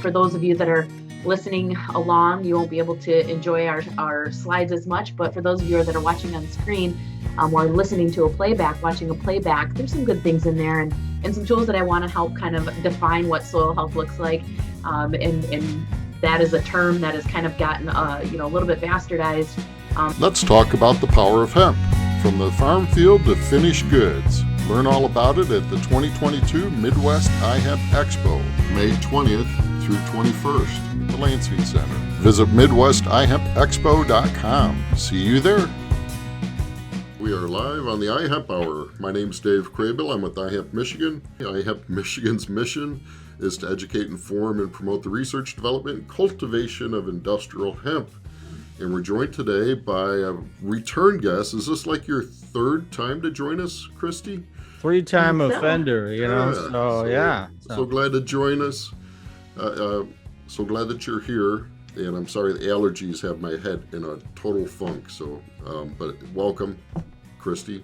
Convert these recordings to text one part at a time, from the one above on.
for those of you that are listening along, you won't be able to enjoy our slides as much, but for those of you that are watching on screen or listening to a playback, watching a playback, there's some good things in there and some tools that I want to help kind of define what soil health looks like. And that is a term that has kind of gotten a little bit bastardized. Let's talk about the power of hemp, from the farm field to finished goods. Learn all about it at the 2022 Midwest iHemp Expo, May 20th through 21st, at the Lansing Center. Visit MidwestIHempExpo.com. See you there. We are live on the iHemp Hour. My name's Dave Crable. I'm with iHemp Michigan. iHemp Michigan's mission is to educate, inform, and promote the research, development, and cultivation of industrial hemp. And we're joined today by a return guest. Is this like your third time to join us, Christy? Three-time offender, So glad to join us. So glad that you're here. And I'm sorry the allergies have my head in a total funk. So, but welcome, Christie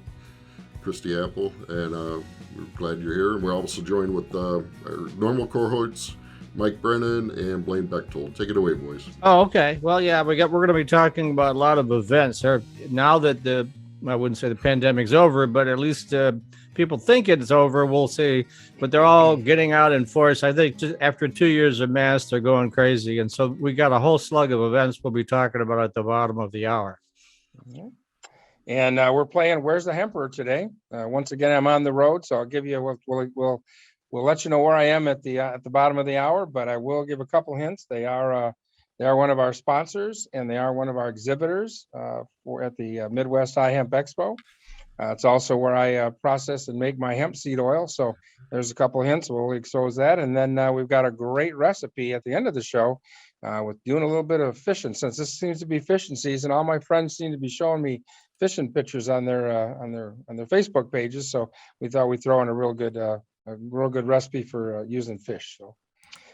Apple. And we're glad you're here. And we're also joined with our normal cohorts, Mike Brennan and Blaine Bechtold. Take it away, boys. Oh, okay. Well, yeah, we're going to be talking about a lot of events. Now that I wouldn't say the pandemic's over, but at least people think it's over, we'll see. But they're all getting out in force. I think just after 2 years of masks, they're going crazy. And so we got a whole slug of events we'll be talking about at the bottom of the hour. Yeah. And we're playing Where's the Hemper today. Once again, I'm on the road, so I'll give you we'll let you know where I am at the bottom of the hour, but I will give a couple hints. They are one of our sponsors, and they are one of our exhibitors at the Midwest iHemp Expo. It's also where I process and make my hemp seed oil. So there's a couple hints. We'll expose that, and then we've got a great recipe at the end of the show with doing a little bit of fishing. Since this seems to be fishing season, all my friends seem to be showing me fishing pictures on their Facebook pages. So we thought we'd throw in a real good recipe for using fish.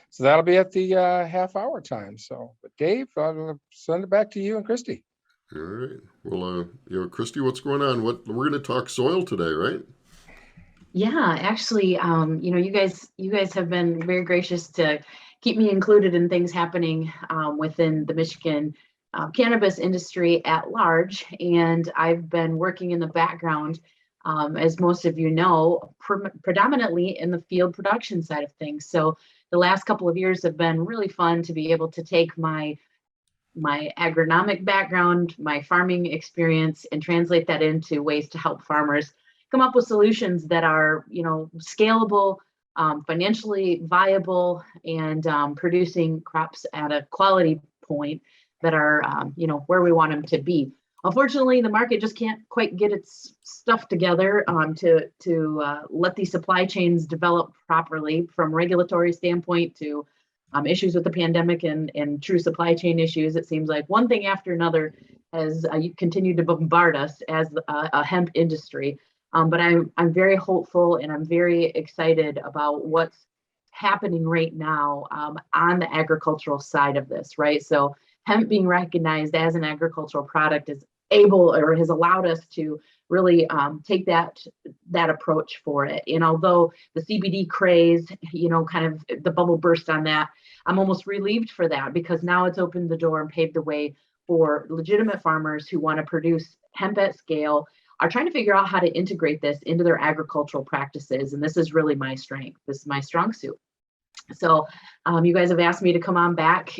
So that'll be at the half hour time. So, but Dave, I'll send it back to you and Christy. All right. Well, Christy, what's going on? We're going to talk soil today, right? Yeah, actually, you guys have been very gracious to keep me included in things happening within the Michigan cannabis industry at large. And I've been working in the background, as most of you know, predominantly in the field production side of things. So the last couple of years have been really fun to be able to take my agronomic background, my farming experience, and translate that into ways to help farmers come up with solutions that are, scalable, financially viable, and producing crops at a quality point that are, where we want them to be. Unfortunately, the market just can't quite get its stuff together to let these supply chains develop properly, from regulatory standpoint to issues with the pandemic and true supply chain issues. It seems like one thing after another has continued to bombard us as a hemp industry. But I'm very hopeful, and I'm very excited about what's happening right now on the agricultural side of this, right? So hemp being recognized as an agricultural product is able, or has allowed us to really take that approach for it. And although the CBD craze, kind of the bubble burst on that, I'm almost relieved for that, because now it's opened the door and paved the way for legitimate farmers who want to produce hemp at scale, are trying to figure out how to integrate this into their agricultural practices. And this is really my strength. This is my strong suit. So you guys have asked me to come on back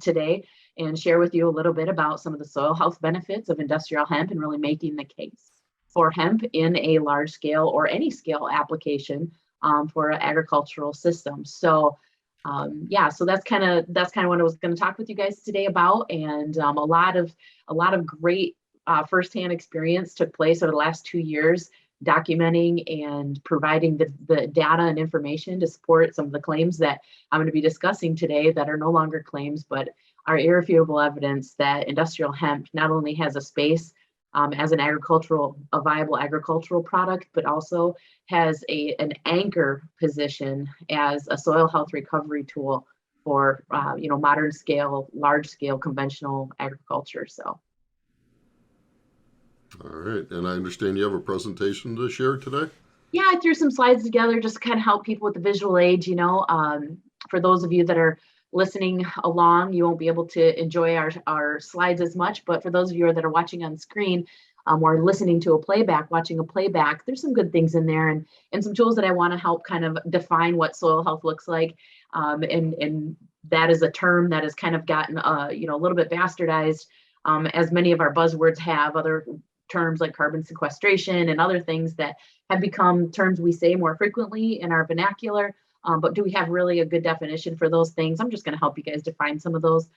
today and share with you a little bit about some of the soil health benefits of industrial hemp, and really making the case for hemp in a large scale or any scale application for an agricultural system. So so that's kind of what I was going to talk with you guys today about. And a lot of great firsthand experience took place over the last 2 years, documenting and providing the data and information to support some of the claims that I'm going to be discussing today that are no longer claims, but are irrefutable evidence that industrial hemp not only has a space as a viable agricultural product, but also has an anchor position as a soil health recovery tool for modern scale, large scale, conventional agriculture. So. All right, and I understand you have a presentation to share today. Yeah, I threw some slides together just to kind of help people with the visual age. For those of you that are listening along, you won't be able to enjoy our slides as much, but for those of you that are watching on screen, or listening to a playback, watching a playback, there's some good things in there and some tools that I want to help kind of define what soil health looks like. And that is a term that has kind of gotten, a little bit bastardized, as many of our buzzwords have. Other terms like carbon sequestration and other things that have become terms we say more frequently in our vernacular. But do we have really a good definition for those things? I'm just going to help you guys define some of those.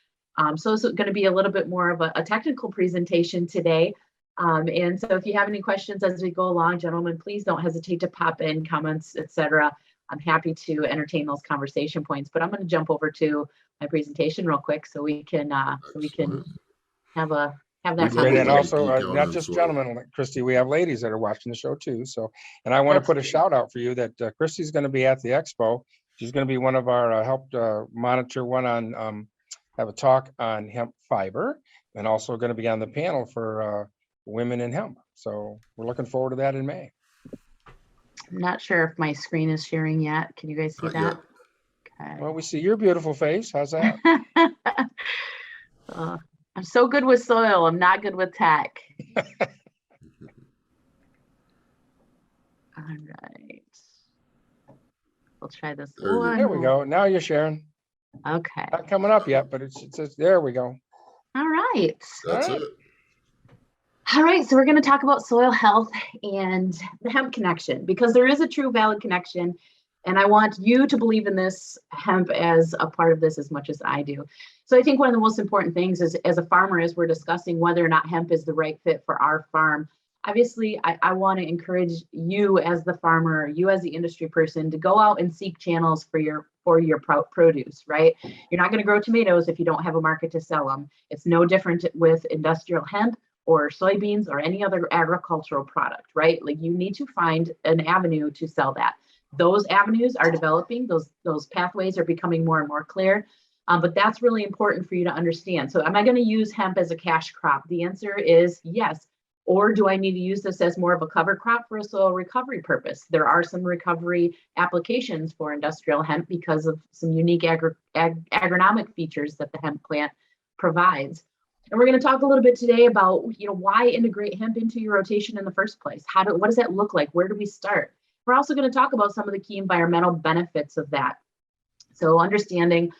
So it's going to be a little bit more of a technical presentation today. And so if you have any questions as we go along, gentlemen, please don't hesitate to pop in comments, etc. I'm happy to entertain those conversation points, but I'm going to jump over to my presentation real quick so we can have that And then also, not just gentlemen, like Christy, we have ladies that are watching the show too. So, and I want to put a shout out for you that Christy's going to be at the expo. She's going to be one of our helped monitor one on have a talk on hemp fiber, and also going to be on the panel for women in hemp. So we're looking forward to that in May. I'm not sure if my screen is sharing yet. Can you guys see that? Okay. Well, we see your beautiful face. How's that? I'm so good with soil. I'm not good with tech. All right. We'll try this one. There we go. Now you're sharing. Okay. Not coming up yet, but it says, there we go. All right. That's it. All right, so we're going to talk about soil health and the hemp connection, because there is a true valid connection. And I want you to believe in this hemp as a part of this as much as I do. So I think one of the most important things is, as a farmer, as we're discussing whether or not hemp is the right fit for our farm, obviously I want to encourage you as the farmer, you as the industry person, to go out and seek channels for your produce, right? You're not going to grow tomatoes if you don't have a market to sell them. It's no different with industrial hemp or soybeans or any other agricultural product, right? Like, you need to find an avenue to sell that. Those avenues are developing, those pathways are becoming more and more clear, but that's really important for you to understand. So am I going to use hemp as a cash crop? The answer is yes. Or do I need to use this as more of a cover crop for a soil recovery purpose? There are some recovery applications for industrial hemp because of some unique agronomic features that the hemp plant provides. And we're going to talk a little bit today about, why integrate hemp into your rotation in the first place. What does that look like? Where do we start? We're also going to talk about some of the key environmental benefits of that. So understanding,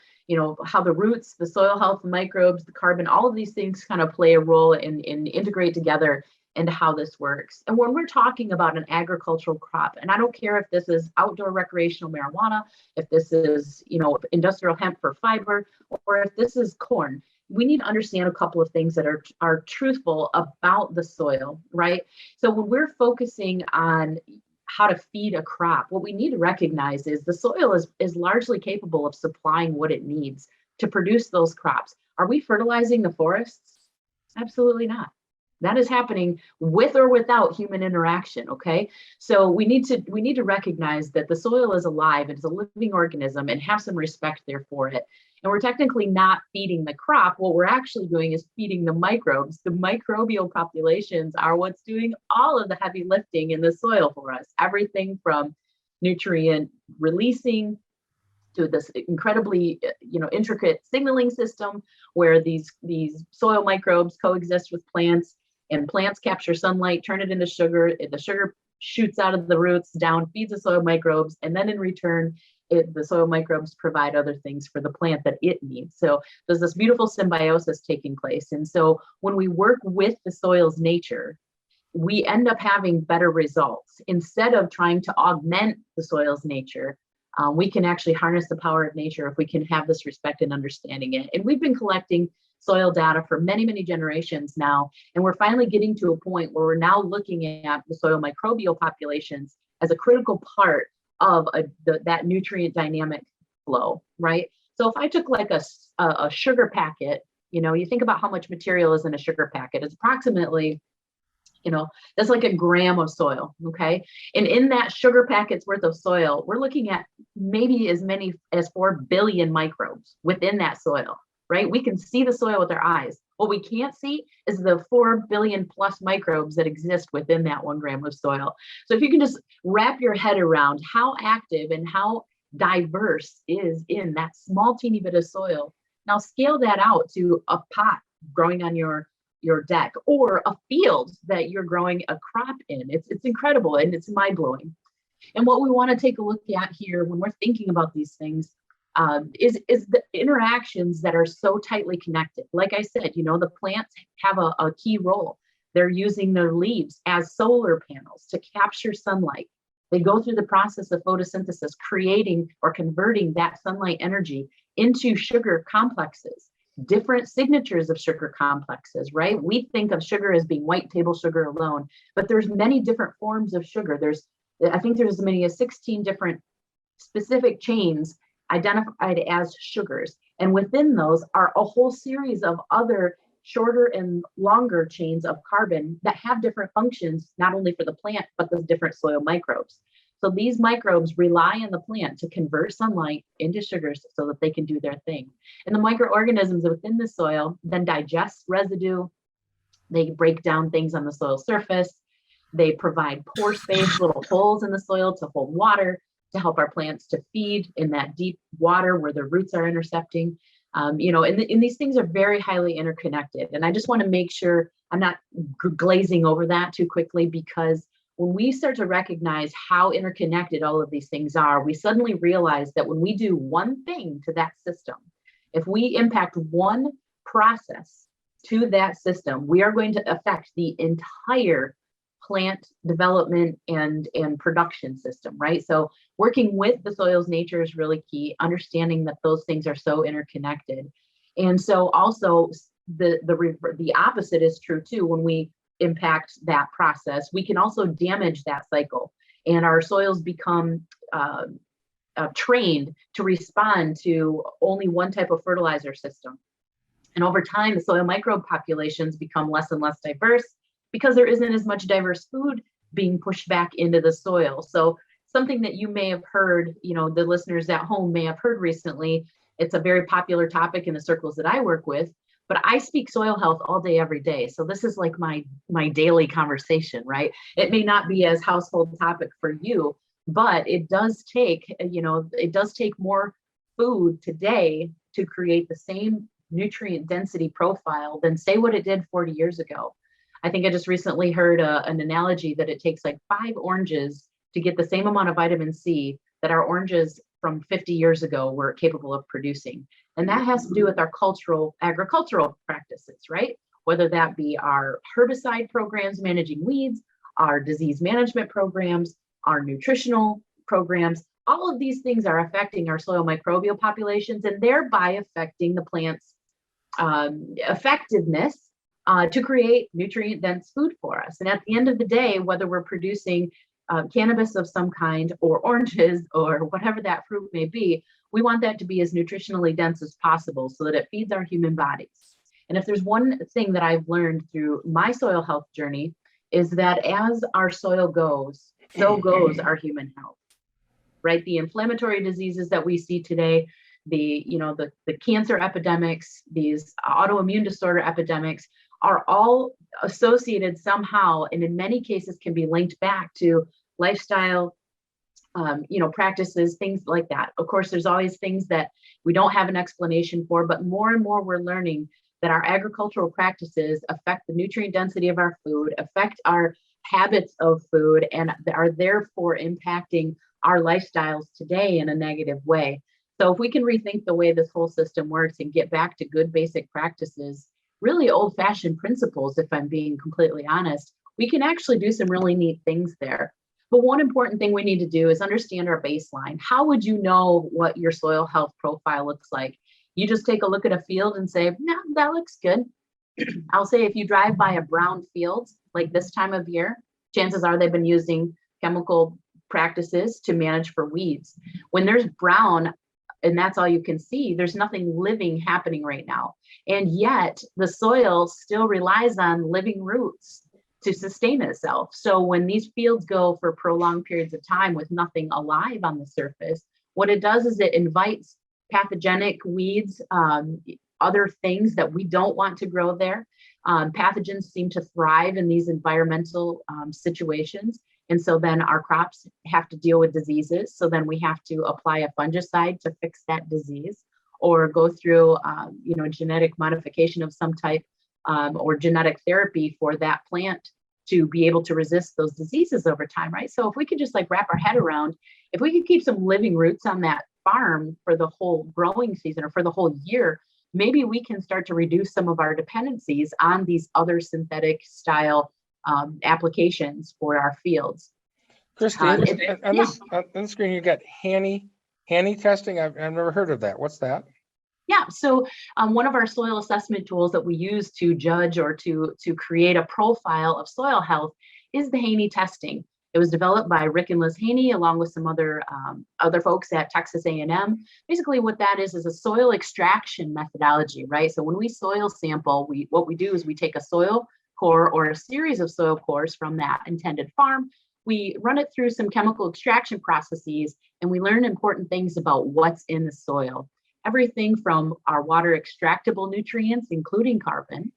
how the roots, the soil health, the microbes, the carbon, all of these things kind of play a role in integrate together into how this works. And when we're talking about an agricultural crop, and I don't care if this is outdoor recreational marijuana, if this is, industrial hemp for fiber, or if this is corn, we need to understand a couple of things that are truthful about the soil, right? So when we're focusing on how to feed a crop, what we need to recognize is the soil is largely capable of supplying what it needs to produce those crops. Are we fertilizing the forests? Absolutely not. That is happening with or without human interaction, okay? So we need to recognize that the soil is alive, it's a living organism, and have some respect there for it. And we're technically not feeding the crop. What we're actually doing is feeding the microbes. The microbial populations are what's doing all of the heavy lifting in the soil for us. Everything from nutrient releasing to this incredibly, intricate signaling system where these soil microbes coexist with plants, and plants capture sunlight, turn it into sugar. The sugar shoots out of the roots down, feeds the soil microbes, and then in return, the soil microbes provide other things for the plant that it needs. So there's this beautiful symbiosis taking place. And so when we work with the soil's nature, we end up having better results. Instead of trying to augment the soil's nature, we can actually harness the power of nature if we can have this respect and understanding it. And we've been collecting soil data for many, many generations now, and we're finally getting to a point where we're now looking at the soil microbial populations as a critical part of that nutrient dynamic flow, right? So if I took like a sugar packet, you think about how much material is in a sugar packet. It's approximately, that's like a gram of soil, okay? And in that sugar packet's worth of soil, we're looking at maybe as many as 4 billion microbes within that soil, right? We can see the soil with our eyes. What we can't see is the 4 billion plus microbes that exist within that 1 gram of soil. So if you can just wrap your head around how active and how diverse is in that small teeny bit of soil. Now scale that out to a pot growing on your deck, or a field that you're growing a crop in. It's incredible, and it's mind-blowing. And what we want to take a look at here when we're thinking about these things is the interactions that are so tightly connected. Like I said, the plants have a key role. They're using their leaves as solar panels to capture sunlight. They go through the process of photosynthesis, creating or converting that sunlight energy into sugar complexes, different signatures of sugar complexes, right? We think of sugar as being white table sugar alone, but there's many different forms of sugar. I think there's as many as 16 different specific chains identified as sugars. And within those are a whole series of other shorter and longer chains of carbon that have different functions, not only for the plant, but the different soil microbes. So these microbes rely on the plant to convert sunlight into sugars so that they can do their thing. And the microorganisms within the soil then digest residue. They break down things on the soil surface. They provide pore space, little holes in the soil to hold water, to help our plants to feed in that deep water where their roots are intercepting. And these things are very highly interconnected. And I just want to make sure I'm not glazing over that too quickly, because when we start to recognize how interconnected all of these things are, we suddenly realize that when we do one thing to that system, if we impact one process to that system, we are going to affect the entire plant development and production system, right? So working with the soil's nature is really key, understanding that those things are so interconnected. And so also the opposite is true too. When we impact that process, we can also damage that cycle, and our soils become trained to respond to only one type of fertilizer system. And over time, the soil microbe populations become less and less diverse because there isn't as much diverse food being pushed back into the soil. So something that you may have heard, the listeners at home may have heard recently, it's a very popular topic in the circles that I work with, but I speak soil health all day, every day. So this is like my daily conversation, right? It may not be as household topic for you, but it does take more food today to create the same nutrient density profile than say what it did 40 years ago. I think I just recently heard an analogy that it takes like 5 oranges to get the same amount of vitamin C that our oranges from 50 years ago were capable of producing. And that has to do with our agricultural practices, right? Whether that be our herbicide programs managing weeds, our disease management programs, our nutritional programs, all of these things are affecting our soil microbial populations and thereby affecting the plant's effectiveness to create nutrient dense food for us. And at the end of the day, whether we're producing cannabis of some kind or oranges or whatever that fruit may be, we want that to be as nutritionally dense as possible so that it feeds our human bodies. And if there's one thing that I've learned through my soil health journey is that as our soil goes, so goes our human health, right? The inflammatory diseases that we see today, the cancer epidemics, these autoimmune disorder epidemics are all associated somehow, and in many cases can be linked back to lifestyle, practices, things like that. Of course, there's always things that we don't have an explanation for, but more and more we're learning that our agricultural practices affect the nutrient density of our food, affect our habits of food, and are therefore impacting our lifestyles today in a negative way. So if we can rethink the way this whole system works and get back to good basic practices, really old-fashioned principles, if I'm being completely honest, we can actually do some really neat things there. But one important thing we need to do is understand our baseline. How would you know what your soil health profile looks like? You just take a look at a field and say, no, that looks good. I'll say if you drive by a brown field, like this time of year, chances are they've been using chemical practices to manage for weeds. When there's brown, and that's all you can see, there's nothing living happening right now. And yet the soil still relies on living roots to sustain itself. So when these fields go for prolonged periods of time with nothing alive on the surface, what it does is it invites pathogenic weeds, other things that we don't want to grow there. Pathogens seem to thrive in these environmental situations. And so then our crops have to deal with diseases. So then we have to apply a fungicide to fix that disease, or go through, genetic modification of some type, or genetic therapy for that plant to be able to resist those diseases over time, right? So if we could just like wrap our head around, if we could keep some living roots on that farm for the whole growing season or for the whole year, maybe we can start to reduce some of our dependencies on these other synthetic style applications for our fields. Christie, on the screen, you got Hanny testing. I've never heard of that. What's that? Yeah, so one of our soil assessment tools that we use to judge or to create a profile of soil health is the Haney testing. It was developed by Rick and Liz Haney along with some other folks at Texas A&M. Basically, what that is a soil extraction methodology, right? So when we soil sample, what we do is we take a soil core or a series of soil cores from that intended farm. We run it through some chemical extraction processes, and we learn important things about what's in the soil. Everything from our water extractable nutrients, including carbon,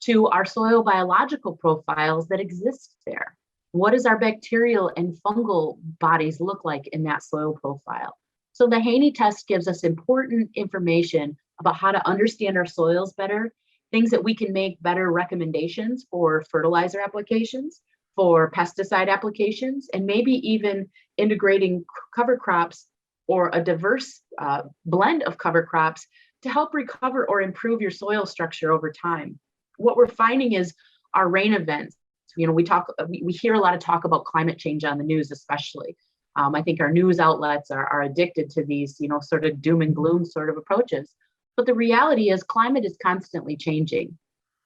to our soil biological profiles that exist there. What does our bacterial and fungal bodies look like in that soil profile? So the Haney test gives us important information about how to understand our soils better, things that we can make better recommendations for fertilizer applications, for pesticide applications, and maybe even integrating cover crops or a diverse blend of cover crops to help recover or improve your soil structure over time. What we're finding is our rain events. We hear a lot of talk about climate change on the news, especially. I think our news outlets are addicted to these, sort of doom and gloom sort of approaches. But the reality is climate is constantly changing.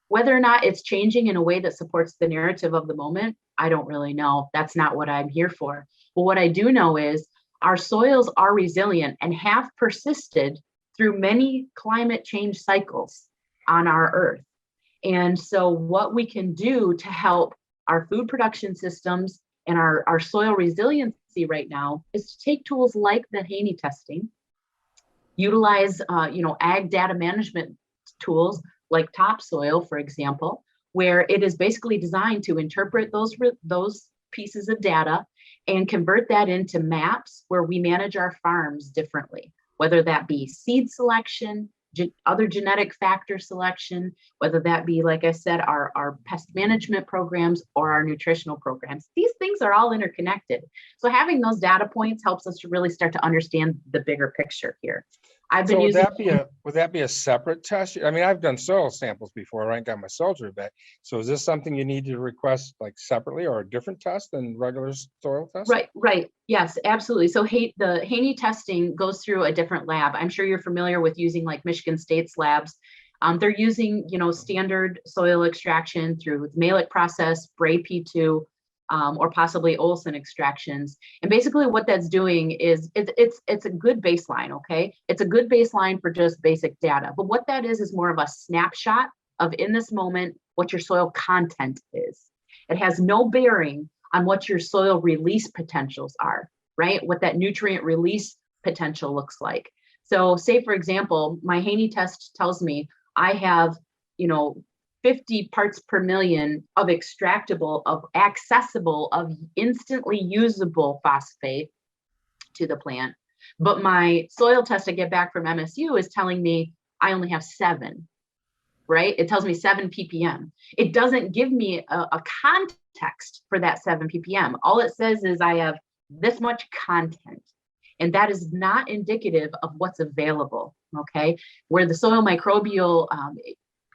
Whether or not it's changing in a way that supports the narrative of the moment, I don't really know. That's not what I'm here for. But what I do know is our soils are resilient and have persisted through many climate change cycles on our earth. And so what we can do to help our food production systems and our soil resiliency right now is to take tools like the Haney testing, utilize ag data management tools like topsoil, for example, where it is basically designed to interpret those pieces of data and convert that into maps where we manage our farms differently, whether that be seed selection, other genetic factor selection, whether that be, like I said, our pest management programs or our nutritional programs. These things are all interconnected. So having those data points helps us to really start to understand the bigger picture here. Would that be a separate test? I mean, I've done soil samples before, right? Got my soldier back. So is this something you need to request like separately or a different test than regular soil test? Right. Yes, absolutely. So the Haney testing goes through a different lab. I'm sure you're familiar with using like Michigan State's labs. They're using, standard soil extraction through the Malick process, Bray P2, or possibly Olson extractions. And basically what that's doing is it's a good baseline, okay? It's a good baseline for just basic data. But what that is more of a snapshot of in this moment what your soil content is. It has no bearing on what your soil release potentials are, right? What that nutrient release potential looks like. So say, for example, my Haney test tells me I have, 50 parts per million of extractable, of accessible, of instantly usable phosphate to the plant. But my soil test I get back from MSU is telling me I only have 7, right? It tells me 7 ppm. It doesn't give me a context for that 7 ppm. All it says is I have this much content. And that is not indicative of what's available, okay? Where the soil microbial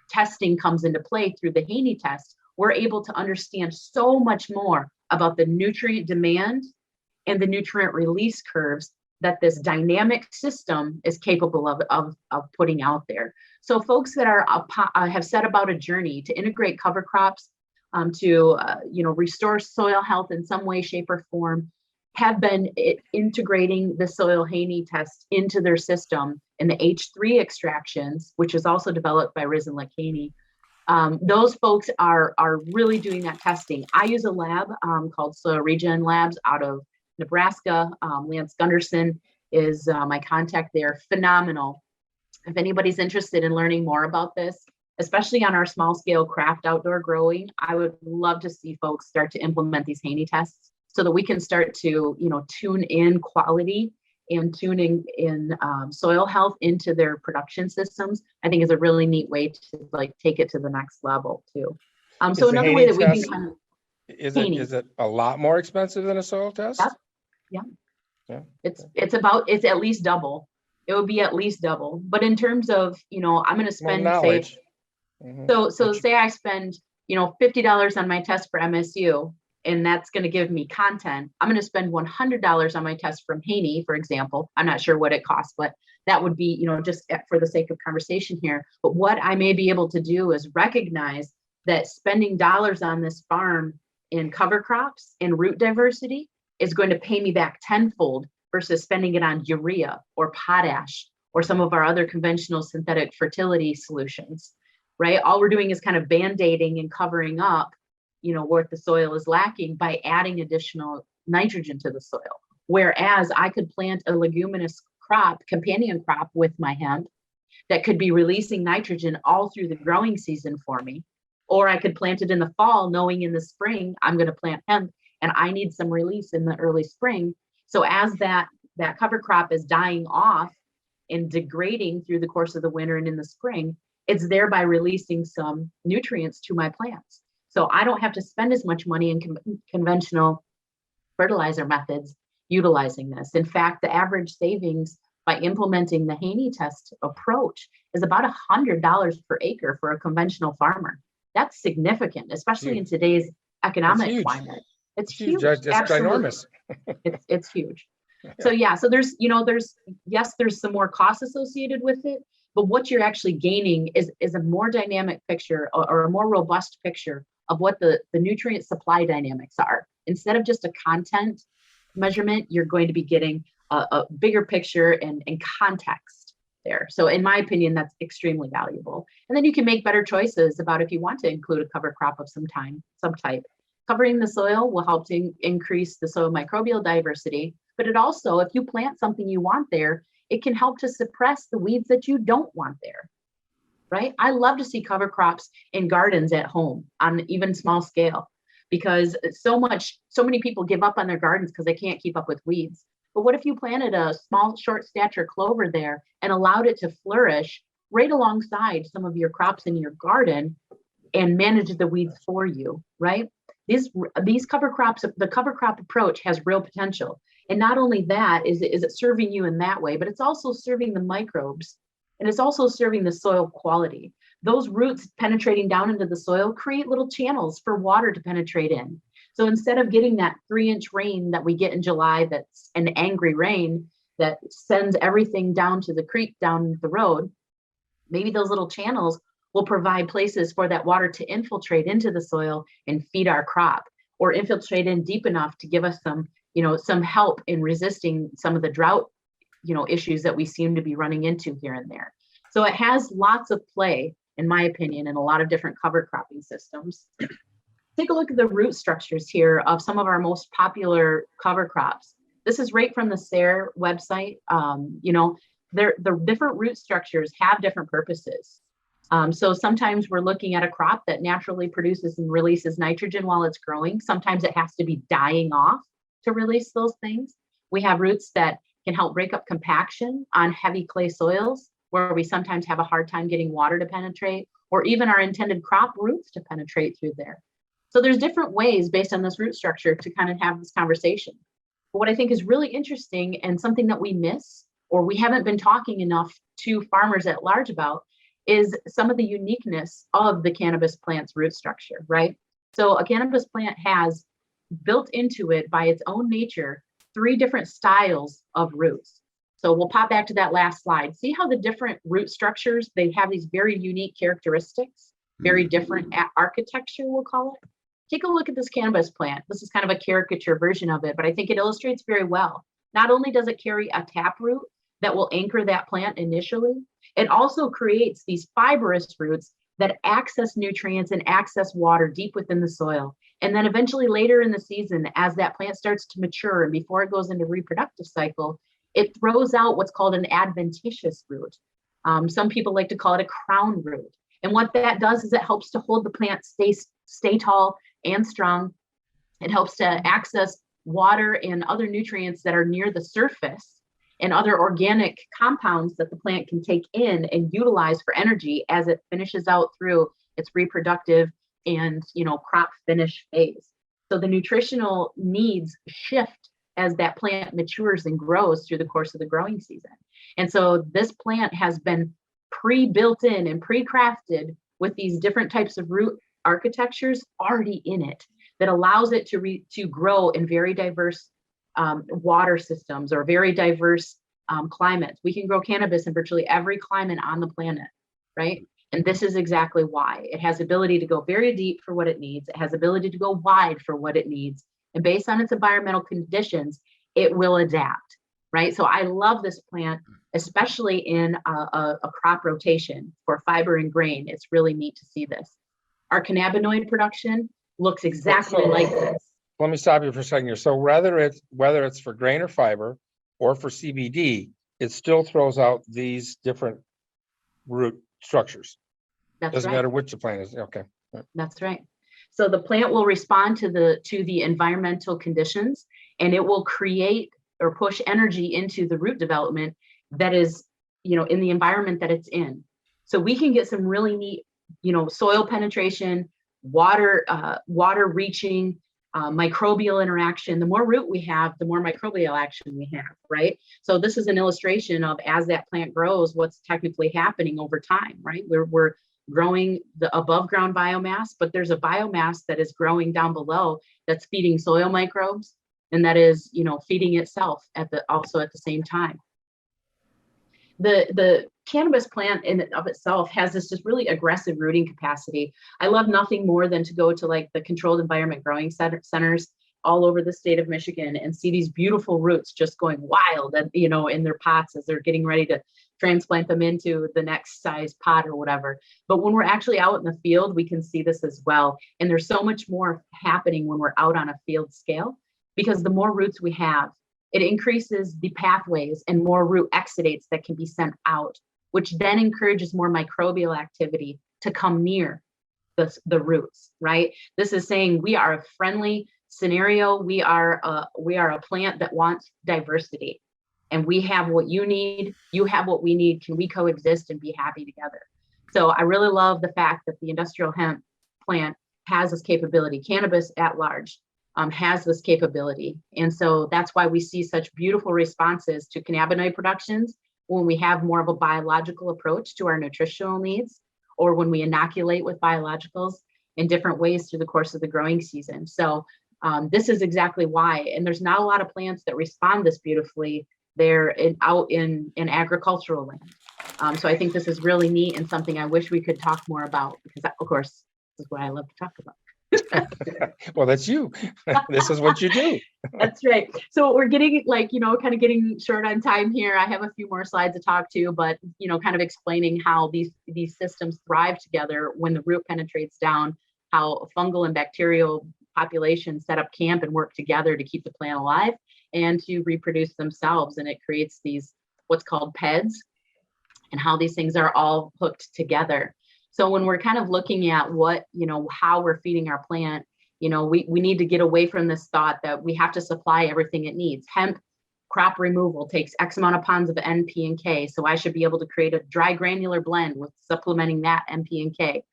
testing comes into play through the Haney test, we're able to understand so much more about the nutrient demand and the nutrient release curves that this dynamic system is capable of putting out there. So folks that have set about a journey to integrate cover crops, to restore soil health in some way, shape, or form, have been integrating the soil Haney test into their system and the H3 extractions, which is also developed by Radisson Haney. Those folks are really doing that testing. I use a lab called Soil Regen Labs out of Nebraska. Lance Gunderson is my contact there. Phenomenal. If anybody's interested in learning more about this, especially on our small scale craft outdoor growing, I would love to see folks start to implement these Haney tests so that we can start to, tune in quality and tuning in soil health into their production systems, I think is a really neat way to like take it to the next level too. So another way that we can kind of is it a lot more expensive than a soil test? Yeah. Yeah. It's at least double. It would be at least double. But in terms of, I'm going to spend, say, say I spend, $50 on my test for MSU, and that's going to give me content. I'm going to spend $100 on my test from Haney, for example. I'm not sure what it costs, but that would be, just for the sake of conversation here. But what I may be able to do is recognize that spending dollars on this farm in cover crops and root diversity is going to pay me back tenfold versus spending it on urea or potash or some of our other conventional synthetic fertility solutions, right? All we're doing is kind of band-aiding and covering up, what the soil is lacking by adding additional nitrogen to the soil. Whereas I could plant a leguminous crop, companion crop with my hemp that could be releasing nitrogen all through the growing season for me. Or I could plant it in the fall, knowing in the spring, I'm going to plant hemp and I need some release in the early spring. So as that cover crop is dying off and degrading through the course of the winter and in the spring, it's thereby releasing some nutrients to my plants. So I don't have to spend as much money in conventional fertilizer methods utilizing this. In fact, the average savings by implementing the Haney test approach is about $100 per acre for a conventional farmer. That's significant, especially in today's economic climate. It's huge. It's ginormous. It's huge. So so there's some more costs associated with it, but what you're actually gaining is a more dynamic picture or a more robust picture of what the nutrient supply dynamics are. Instead of just a content measurement, you're going to be getting a bigger picture and context there. So in my opinion, that's extremely valuable. And then you can make better choices about if you want to include a cover crop of some type. Covering the soil will help to increase the soil microbial diversity, but it also, if you plant something you want there, it can help to suppress the weeds that you don't want there, right? I love to see cover crops in gardens at home on even small scale, because so many people give up on their gardens because they can't keep up with weeds. But what if you planted a small, short stature clover there and allowed it to flourish right alongside some of your crops in your garden and manage the weeds for you, right? These cover crops, the cover crop approach has real potential. And not only that, is it serving you in that way, but it's also serving the microbes, and it's also serving the soil quality. Those roots penetrating down into the soil create little channels for water to penetrate in. So instead of getting that 3-inch rain that we get in July, that's an angry rain that sends everything down to the creek down the road, maybe those little channels will provide places for that water to infiltrate into the soil and feed our crop, or infiltrate in deep enough to give us some help in resisting some of the drought, issues that we seem to be running into here and there. So it has lots of play, in my opinion, in a lot of different cover cropping systems. Take a look at the root structures here of some of our most popular cover crops. This is right from the SARE website. The different root structures have different purposes. So sometimes we're looking at a crop that naturally produces and releases nitrogen while it's growing. Sometimes it has to be dying off to release those things. We have roots that can help break up compaction on heavy clay soils, where we sometimes have a hard time getting water to penetrate, or even our intended crop roots to penetrate through there. So there's different ways based on this root structure to kind of have this conversation. But what I think is really interesting, and something that we miss, or we haven't been talking enough to farmers at large about, is some of the uniqueness of the cannabis plant's root structure, right? So a cannabis plant has built into it, by its own nature, 3 different styles of roots. So we'll pop back to that last slide. See how the different root structures, they have these very unique characteristics, very different architecture, we'll call it. Take a look at this cannabis plant. This is kind of a caricature version of it, but I think it illustrates very well. Not only does it carry a taproot that will anchor that plant initially, it also creates these fibrous roots that access nutrients and access water deep within the soil. And then eventually later in the season, as that plant starts to mature and before it goes into reproductive cycle, it throws out what's called an adventitious root. Some people like to call it a crown root. And what that does is it helps to hold the plant stay tall and strong. It helps to access water and other nutrients that are near the surface and other organic compounds that the plant can take in and utilize for energy as it finishes out through its reproductive and, crop finish phase. So the nutritional needs shift as that plant matures and grows through the course of the growing season. And so this plant has been pre-built in and pre-crafted with these different types of root architectures already in it that allows it to grow in very diverse water systems or very diverse climates. We can grow cannabis in virtually every climate on the planet, right? And this is exactly why. It has the ability to go very deep for what it needs. It has the ability to go wide for what it needs. And based on its environmental conditions, it will adapt, right? So I love this plant, especially in a crop rotation for fiber and grain. It's really neat to see this. Our cannabinoid production looks exactly like this. Let me stop you for a second here. So whether it's for grain or fiber or for CBD, it still throws out these different root structures. Doesn't matter which the plant is. Okay. That's right. So the plant will respond to the environmental conditions, and it will create or push energy into the root development that is, in the environment that it's in. So we can get some really neat, soil penetration, water reaching, microbial interaction. The more root we have, the more microbial action we have, right? So this is an illustration of, as that plant grows, what's technically happening over time, right? We're growing the above ground biomass, but there's a biomass that is growing down below that's feeding soil microbes, and that is, feeding itself also at the same time. The cannabis plant in and of itself has this just really aggressive rooting capacity. I love nothing more than to go to like the controlled environment growing centers all over the state of Michigan and see these beautiful roots just going wild, in their pots as they're getting ready to transplant them into the next size pot or whatever. But when we're actually out in the field, we can see this as well. And there's so much more happening when we're out on a field scale, because the more roots we have, it increases the pathways and more root exudates that can be sent out, which then encourages more microbial activity to come near the roots, right? This is saying we are a friendly scenario. We are a plant that wants diversity, and we have what you need. You have what we need. Can we coexist and be happy together? So I really love the fact that the industrial hemp plant has this capability. Cannabis at large has this capability. And so that's why we see such beautiful responses to cannabinoid productions when we have more of a biological approach to our nutritional needs, or when we inoculate with biologicals in different ways through the course of the growing season. So this is exactly why. And there's not a lot of plants that respond this beautifully. They're out in agricultural land. So I think this is really neat and something I wish we could talk more about, because of course, this is what I love to talk about. Well, that's you. This is what you do. That's right. So we're getting kind of getting short on time here. I have a few more slides to talk to, but kind of explaining how these systems thrive together when the root penetrates down, how fungal and bacterial populations set up camp and work together to keep the plant alive and to reproduce themselves. And it creates these what's called PEDs, and how these things are all hooked together. So when we're kind of looking at how we're feeding our plant, we need to get away from this thought that we have to supply everything it needs. Hemp crop removal takes X amount of pounds of N, P, and K. So I should be able to create a dry granular blend with supplementing that N, P, and K.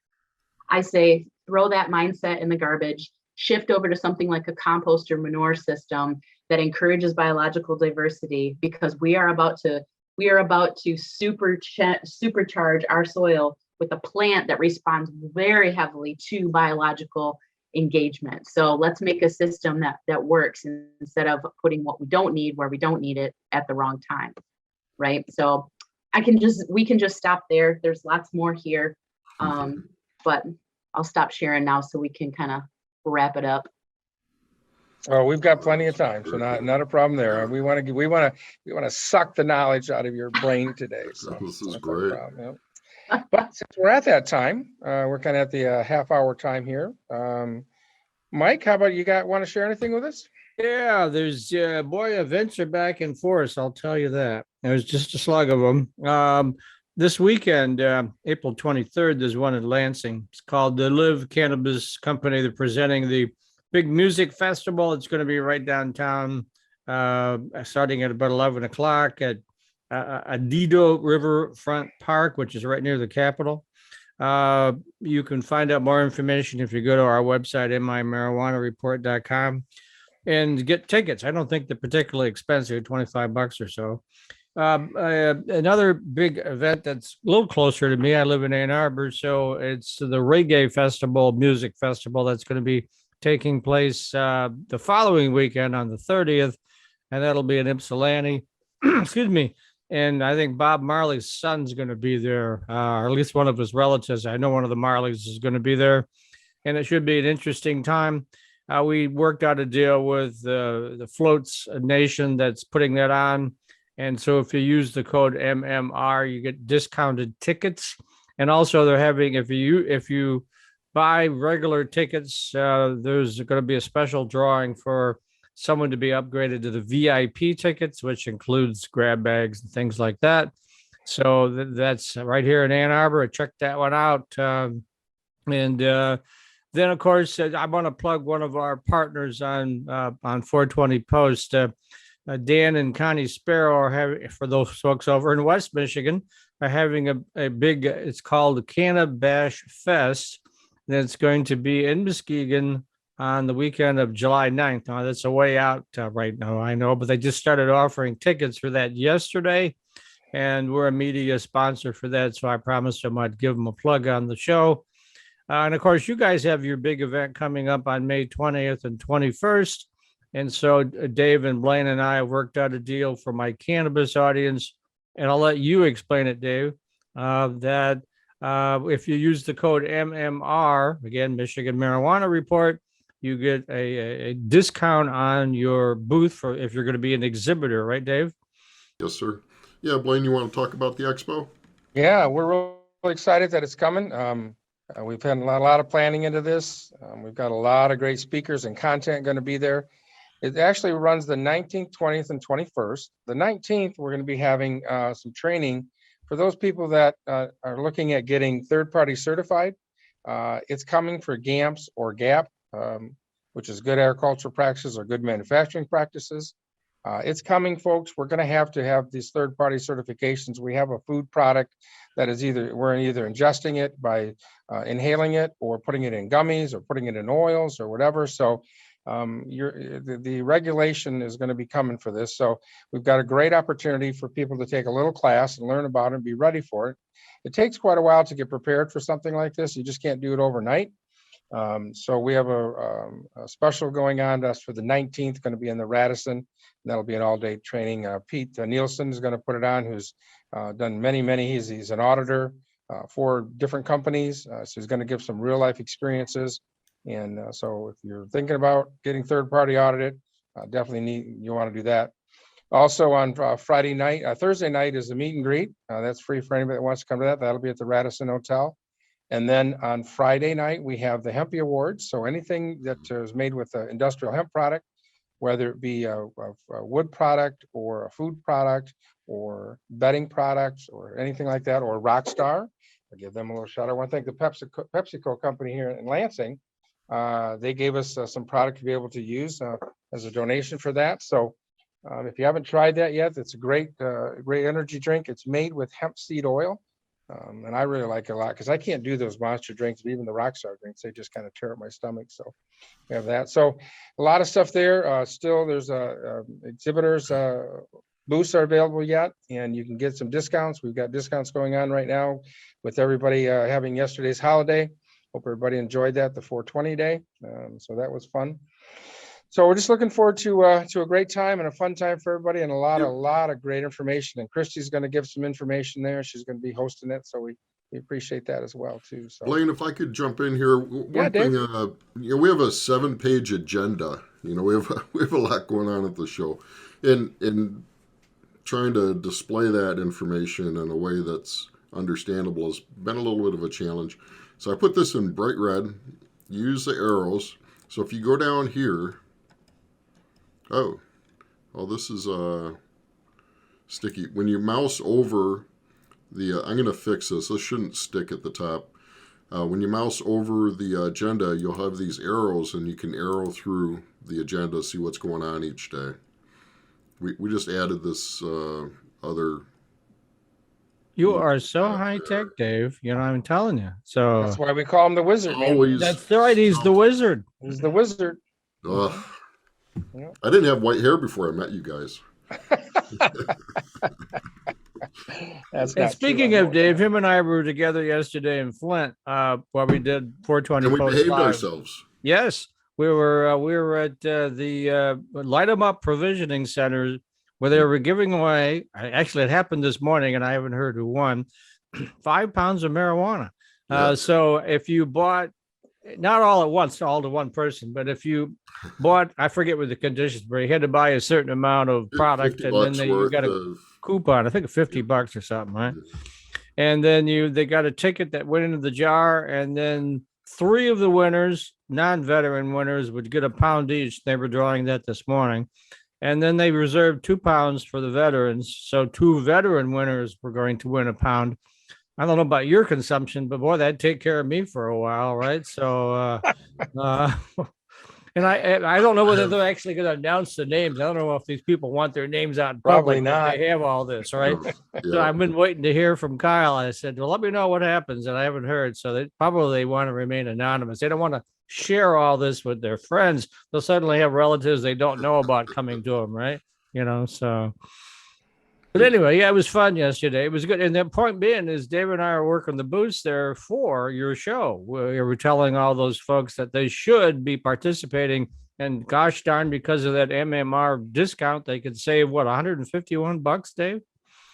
I say, throw that mindset in the garbage, shift over to something like a compost or manure system that encourages biological diversity, because we are about to supercharge our soil with a plant that responds very heavily to biological engagement. So let's make a system that works, instead of putting what we don't need where we don't need it at the wrong time, right? So we can just stop there. There's lots more here, but I'll stop sharing now so we can kind of wrap it up. Oh, we've got plenty of time, so not a problem there. We want to suck the knowledge out of your brain today. So this is great. But since we're at that time, we're kind of at the half-hour time here. Mike, how about you? Want to share anything with us? Yeah, there's events are back and forth. I'll tell you that. There's just a slug of them. This weekend, April 23rd, there's one in Lansing. It's called the Live Cannabis Company. They're presenting the big music festival. It's going to be right downtown, starting at about 11 o'clock at Adido Riverfront Park, which is right near the Capitol. You can find out more information if you go to our website, mymarijuanareport.com, and get tickets. I don't think they're particularly expensive, $25 or so. Another big event that's a little closer to me, I live in Ann Arbor, so it's the Reggae Festival, music festival that's going to be taking place the following weekend on the 30th, and that'll be in Ypsilanti. Excuse me. And I think Bob Marley's son's going to be there, or at least one of his relatives. I know one of the Marleys is going to be there, and it should be an interesting time. We worked out a deal with the Floats Nation that's putting that on. And so if you use the code MMR, you get discounted tickets. And also they're having, if you buy regular tickets, there's going to be a special drawing for someone to be upgraded to the VIP tickets, which includes grab bags and things like that. So that's right here in Ann Arbor. Check that one out. Then, of course, I want to plug one of our partners on 420 Post. Dan and Connie Sparrow are having, for those folks over in West Michigan, are having a big, it's called the Cannabash Fest. That's going to be in Muskegon on the weekend of July 9th. Now, that's a way out right now, I know, but they just started offering tickets for that yesterday, and we're a media sponsor for that, so I promised them I'd give them a plug on the show. And, of course, you guys have your big event coming up on May 20th and 21st. And so Dave and Blaine and I have worked out a deal for my cannabis audience, and I'll let you explain it, Dave, that if you use the code MMR, again, Michigan Marijuana Report, you get a discount on your booth for if you're going to be an exhibitor, right, Dave? Yes, sir. Yeah, Blaine, you want to talk about the expo? Yeah, we're really excited that it's coming. We've had a lot of planning into this. We've got a lot of great speakers and content going to be there. It actually runs the 19th, 20th, and 21st. The 19th, we're going to be having some training for those people that are looking at getting third-party certified. It's coming for GAMPS or GAP, which is good agricultural practices or good manufacturing practices. It's coming, folks. We're going to have these third-party certifications. We have a food product that is we're either ingesting it by inhaling it or putting it in gummies or putting it in oils or whatever. So the regulation is going to be coming for this. So we've got a great opportunity for people to take a little class and learn about it and be ready for it. It takes quite a while to get prepared for something like this. You just can't do it overnight. So we have a special going on. That's for the 19th, going to be in the Radisson. And that'll be an all-day training. Pete Nielsen is going to put it on, who's done many. He's an auditor for different companies. So he's going to give some real-life experiences. And so if you're thinking about getting third-party audited, definitely you want to do that. Also on Thursday night is the meet and greet. That's free for anybody that wants to come to that. That'll be at the Radisson Hotel. And then on Friday night, we have the Hempy Awards. So anything that is made with an industrial hemp product, whether it be a wood product or a food product or bedding products or anything like that, or Rockstar, I'll give them a little shout out. I want to thank the PepsiCo company here in Lansing. They gave us some product to be able to use as a donation for that. So if you haven't tried that yet, it's a great energy drink. It's made with hemp seed oil. And I really like it a lot because I can't do those monster drinks, but even the Rockstar drinks, they just kind of tear up my stomach. So we have that. So a lot of stuff there. Still, there's exhibitors booths are available yet, and you can get some discounts. We've got discounts going on right now with everybody having yesterday's holiday. Hope everybody enjoyed that, the 420 day. So that was fun. So we're just looking forward to a great time and a fun time for everybody, and a lot of great information. And Christie's going to give some information there. She's going to be hosting it, so we appreciate that as well too. So Blaine, if I could jump in here, one thing, we have a 7-page agenda. We have a lot going on at the show, and trying to display that information in a way that's understandable has been a little bit of a challenge. So I put this in bright red. Use the arrows. So if you go down here. Oh, this is sticky. When you mouse over the, I'm going to fix this. This shouldn't stick at the top. When you mouse over the agenda, you'll have these arrows, and you can arrow through the agenda, see what's going on each day. We just added this other. You are so high tech, Dave. You know, I'm telling you. So That's why we call him the wizard, man. Always. that's right. He's the wizard. He's the wizard. I didn't have white hair before I met you guys. And speaking of Dave, him and I were together yesterday in Flint, where we did 420 And we Post behaved Live. ourselves. Yes, we were at the Light 'em Up Provisioning Center where they were giving away. Actually, it happened this morning, and I haven't heard who won. 5 pounds of marijuana. So if you bought, not all at once, all to one person, but if you bought, I forget what the conditions were, you had to buy a certain amount of product, and then you got a coupon, I think $50 or something, right? And then they got a ticket that went into the jar, and then 3 of the winners, non-veteran winners, would get a pound each. They were drawing that this morning. And then they reserved 2 pounds for the veterans. So 2 veteran winners were going to win a pound. I don't know about your consumption, but boy, that'd take care of me for a while, right? So, and I don't know whether they're actually going to announce the names. I don't know if these people want their names out in Probably public, not. but they have all this, right? Yeah. So I've been waiting to hear from Kyle. I said, well, let me know what happens. And I haven't heard. So they probably want to remain anonymous. They don't want to share all this with their friends. They'll suddenly have relatives they don't know about coming to them, right? You know, so. But anyway, yeah, it was fun yesterday. It was good. And the point being is Dave and I are working the booths there for your show. We're telling all those folks that they should be participating. And gosh darn, because of that MMR discount, they could save what, $151, Dave?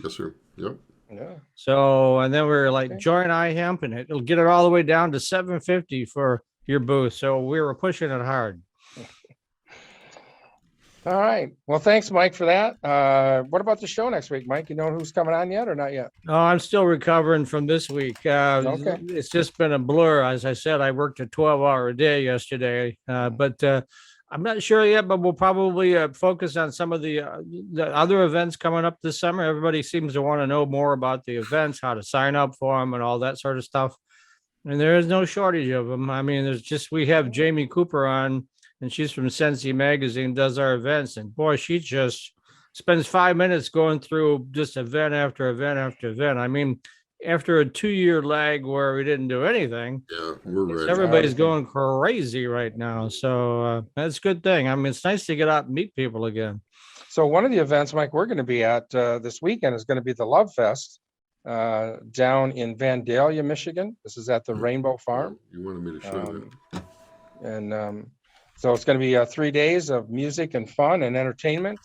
Yes, sir. Yep. Yeah. So, and then we're like, Okay. join iHemp, and it'll get it all the way down to $750 for your booth. So we were pushing it hard. All right. Well, thanks, Mike, for that. What about the show next week, Mike? You know who's coming on yet or not yet? Oh, I'm still recovering from this week. Okay. It's just been a blur. As I said, I worked a 12-hour day yesterday, but I'm not sure yet, but we'll probably focus on some of the other events coming up this summer. Everybody seems to want to know more about the events, how to sign up for them and all that sort of stuff. And there is no shortage of them. I mean, we have Jamie Cooper on, and she's from Sensi Magazine, does our events. And boy, she just spends 5 minutes going through just event after event after event. I mean, after a 2-year lag where we didn't do anything, Yeah, we're ready. everybody's going crazy right now. So that's a good thing. I mean, it's nice to get out and meet people again. So one of the events, Mike, we're going to be at this weekend is going to be the Love Fest down in Vandalia, Michigan. This is at the Rainbow Farm. You wanted me to show that. And so it's going to be 3 days of music and fun and entertainment.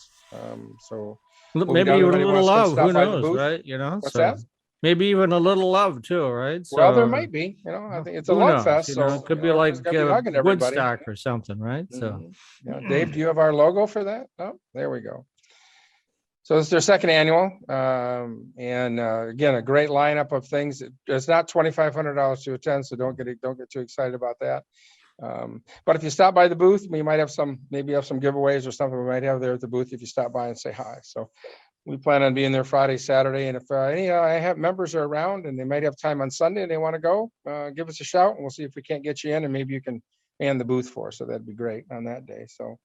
So Maybe down, even a anybody little wants to love. Who stop by the knows, booth? right? You know, What's so that? maybe even a little love too, right? Well, there So, might be. You know, I think it's a who Love knows, Fest, you so know, it could be you know, like it's gonna be hugging everybody. Woodstock or something, right? So Mhm. Yeah. Dave, do you have our logo for that? Oh, there we go. So it's their second annual, and again, a great lineup of things. It's not $2,500 to attend, so don't get too excited about that. But if you stop by the booth, we might have maybe have some giveaways or something we might have there at the booth if you stop by and say hi. So we plan on being there Friday, Saturday, and if any iHemp members are around and they might have time on Sunday and they want to go, give us a shout and we'll see if we can't get you in, and maybe you can man the booth for us. So that'd be great on that day. So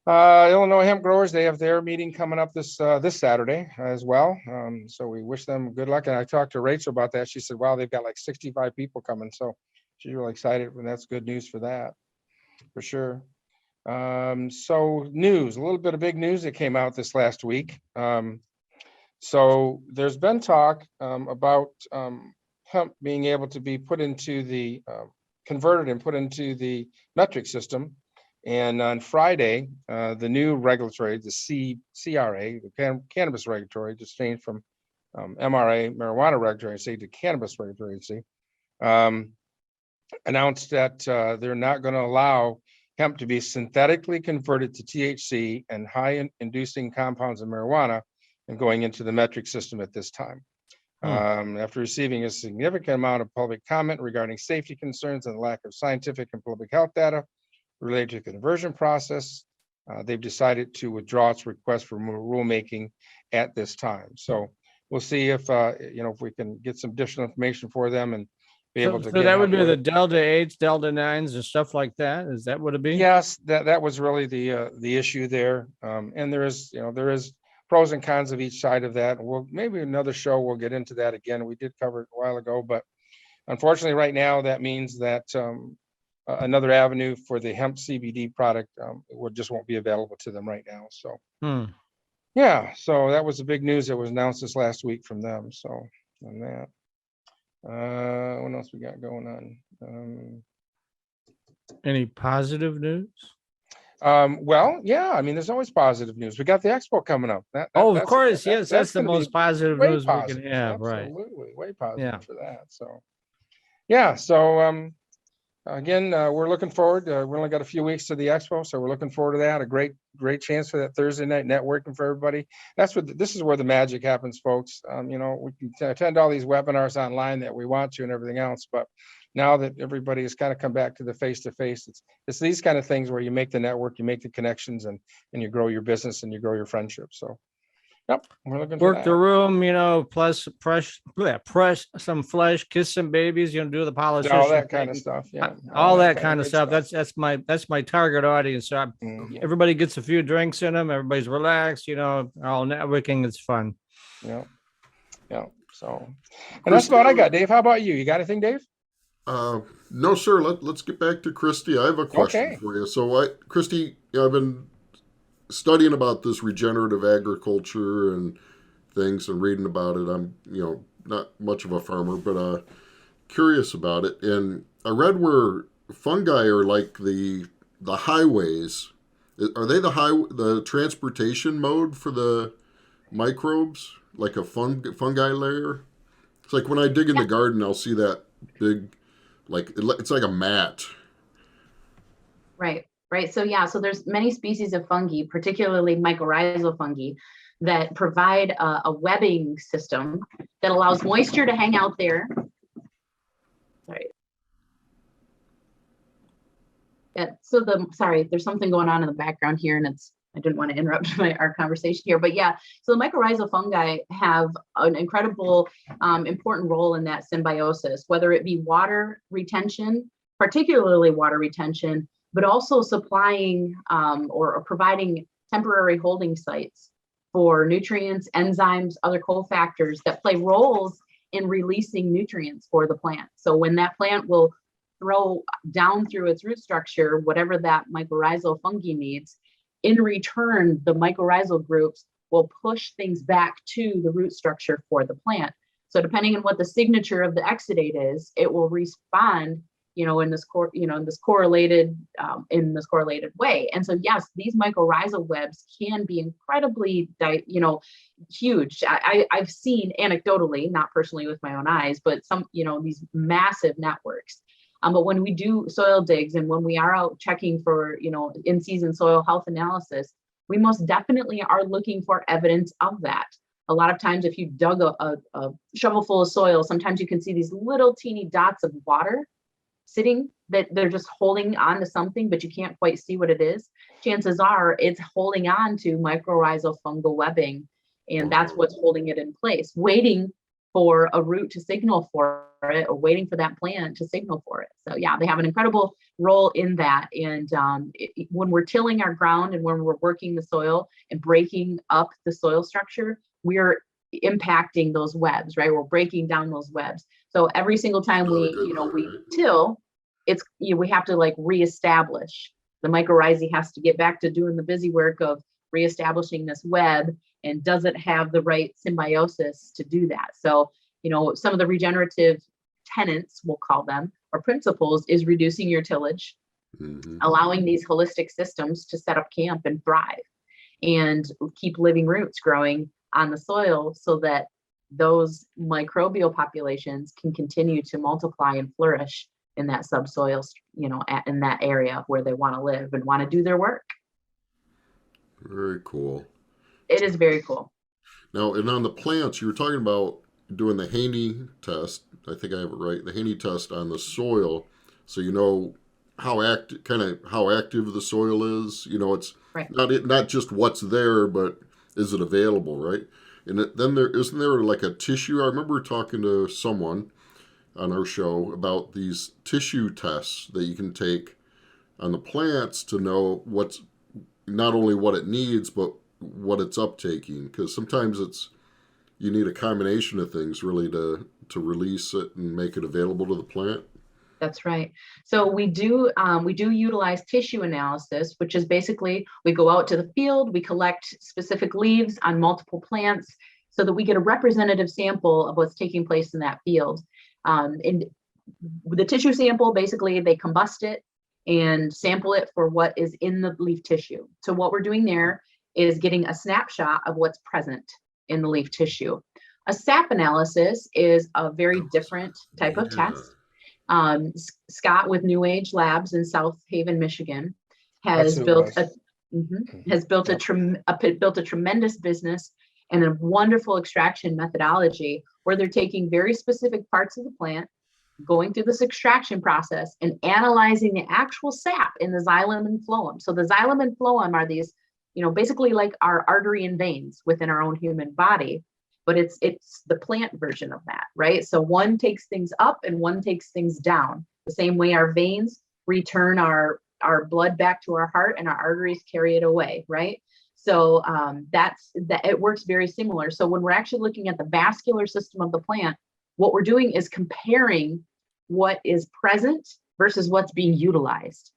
Illinois hemp growers, they have their meeting coming up this Saturday as well. So we wish them good luck. And I talked to Rachel about that. She said, wow, they've got like 65 people coming. So she's really excited, and that's good news for that, for sure. So news, a little bit of big news that came out this last week. So there's been talk about hemp being able to be put into the converted and put into the metric system. And on Friday, the new regulatory, the CRA, the Cannabis Regulatory, just changed from MRA, Marijuana Regulatory Agency, to Cannabis Regulatory Agency, announced that they're not going to allow hemp to be synthetically converted to THC and high-inducing compounds of marijuana and going into the metric system at this time. After receiving a significant amount of public comment regarding safety concerns and lack of scientific and public health data related to the conversion process, they've decided to withdraw its request for rulemaking at this time. So we'll see if if we can get some additional information for them and be able to So get that would hemp be the wood. Delta 8s, Delta 9s and stuff like that. Is that what it be? Yes, that was really the issue there. And there is pros and cons of each side of that. We'll maybe another show we'll get into that again. We did cover it a while ago, but unfortunately right now that means that another avenue for the hemp CBD product just won't be available to them right now. So yeah, so that was the big news that was announced this last week from them. So on that, what else we got going on? Any positive news? Well, yeah, I mean, there's always positive news. We got the expo coming up. Of course, yes, that's the gonna most be positive way news we positive. can have, right? Absolutely, way positive Yeah. for that. So, yeah, so again, we're looking forward. We only got a few weeks to the expo, so we're looking forward to that. A great chance for that Thursday night networking for everybody. This is where the magic happens, folks. You know, we can attend all these webinars online that we want to and everything else, but now that everybody has kind of come back to the face-to-face, it's these kind of things where you make the network, you make the connections, and you grow your business and you grow your friendship. So, yep, we're looking for Work the room, you know, plus press some flesh, kiss some babies, you know, do the politician, all that kind of stuff. Yeah, all that kind of good stuff. That's my target audience. So everybody gets a few drinks in them. Everybody's relaxed, you know, all networking. It's fun. Yeah. So, and that's about what I got. Dave, how about you? You got anything, Dave? No, sir. Let's get back to Christie. I have a question for you. So, Christie, I've been studying about this regenerative agriculture and things and reading about it. I'm, not much of a farmer, but curious about it. And I read where fungi are like the highways. Are they the transportation mode for the microbes, like a fungi layer? It's like when I dig in the garden, I'll see that big, like it's like a mat. Right. So there's many species of fungi, particularly mycorrhizal fungi, that provide a webbing system that allows moisture to hang out there. Sorry. Yeah, there's something going on in the background here, and I didn't want to interrupt our conversation here, but yeah, so the mycorrhizal fungi have an incredible, important role in that symbiosis, whether it be water retention, particularly water retention, but also supplying or providing temporary holding sites for nutrients, enzymes, other cofactors that play roles in releasing nutrients for the plant. So when that plant will throw down through its root structure, whatever that mycorrhizal fungi needs, in return, the mycorrhizal groups will push things back to the root structure for the plant. So depending on what the signature of the exudate is, it will respond, in this correlated way. And so yes, these mycorrhizal webs can be incredibly, huge. I've seen anecdotally, not personally with my own eyes, but some, these massive networks. But when we do soil digs and when we are out checking for, in-season soil health analysis, we most definitely are looking for evidence of that. A lot of times, if you dug a shovel full of soil, sometimes you can see these little teeny dots of water sitting that they're just holding on to something, but you can't quite see what it is. Chances are it's holding on to mycorrhizal fungal webbing, and that's what's holding it in place, waiting for a root to signal for it, or waiting for that plant to signal for it. So yeah, they have an incredible role in that. And when we're tilling our ground and when we're working the soil and breaking up the soil structure, we're impacting those webs, right? We're breaking down those webs. So every single time we till, we have to reestablish. The mycorrhizae has to get back to doing the busy work of reestablishing this web, and doesn't have the right symbiosis to do that. So, some of the regenerative tenets, we'll call them, or principles, is reducing your tillage, allowing these holistic systems to set up camp and thrive, and keep living roots growing on the soil so that those microbial populations can continue to multiply and flourish in that subsoil, in that area where they want to live and want to do their work. Very cool. It is very cool. Now, and on the plants, you were talking about doing the Haney test. I think I have it right. The Haney test on the soil, so you know how active the soil is. It's right. Not just what's there, but is it available, right? And then isn't there like a tissue? I remember talking to someone on our show about these tissue tests that you can take on the plants to know what's not only what it needs, but what it's uptaking. Because sometimes you need a combination of things really to release it and make it available to the plant. That's right. So we do utilize tissue analysis, which is basically we go out to the field, we collect specific leaves on multiple plants so that we get a representative sample of what's taking place in that field. And the tissue sample, basically they combust it and sample it for what is in the leaf tissue. So what we're doing there is getting a snapshot of what's present in the leaf tissue. A sap analysis is a very different type of test. Scott with New Age Labs in South Haven, Michigan, has built a tremendous business and a wonderful extraction methodology where they're taking very specific parts of the plant, going through this extraction process and analyzing the actual sap in the xylem and phloem. So the xylem and phloem are these, basically like our artery and veins within our own human body. But it's the plant version of that, right? So one takes things up and one takes things down. The same way our veins return our blood back to our heart and our arteries carry it away, right? So it works very similar. So when we're actually looking at the vascular system of the plant, what we're doing is comparing what is present versus what's being utilized.